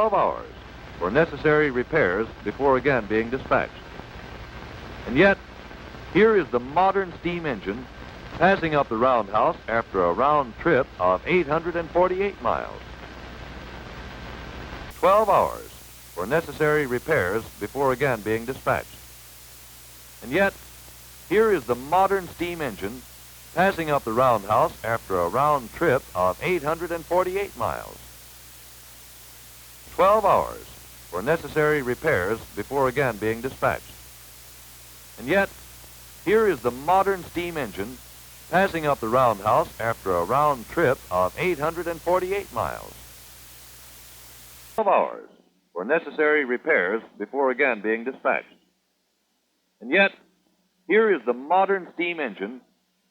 12 hours for necessary repairs before again being dispatched. And yet, here is the modern steam engine passing up the roundhouse after a round trip of 848 miles. 12 hours for necessary repairs before again being dispatched. And yet, here is the modern steam engine passing up the roundhouse after a round trip of 848 miles. 12 hours for necessary repairs before again being dispatched. And yet, here is the modern steam engine passing up the roundhouse after a round trip of 848 miles. 12 hours for necessary repairs before again being dispatched. And yet, here is the modern steam engine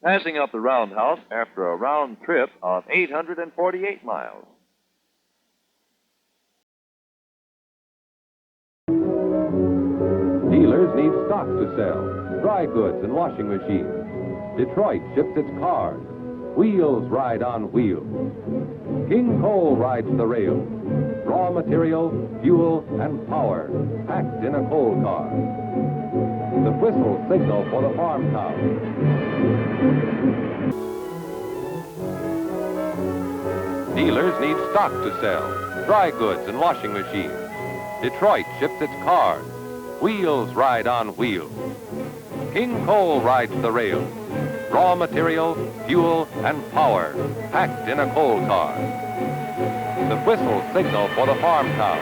passing up the roundhouse after a round trip of 848 miles. Dealers need stock to sell, dry goods and washing machines. Detroit ships its cars. Wheels ride on wheels. King Coal rides the rails. Raw material, fuel, and power packed in a coal car. The whistle signal for the farm town. Dealers need stock to sell, dry goods and washing machines. Detroit ships its cars. Wheels ride on wheels. King Coal rides the rails. Raw material, fuel, and power packed in a coal car. The whistle signal for the farm town.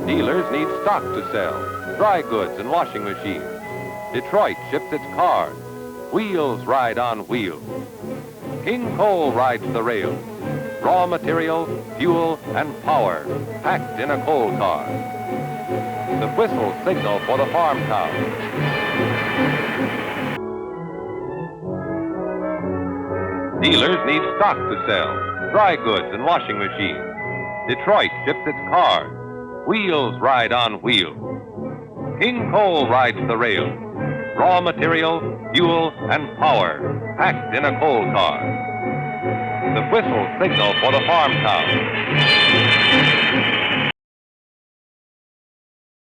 Dealers need stock to sell, dry goods and washing machines. Detroit ships its cars. Wheels ride on wheels. King Coal rides the rails. Raw material, fuel, and power packed in a coal car. The whistle signal for the farm town. Dealers need stock to sell, dry goods and washing machines. Detroit ships its cars. Wheels ride on wheels. King Coal rides the rails. Raw material, fuel, and power packed in a coal car. The whistle signal for the farm town.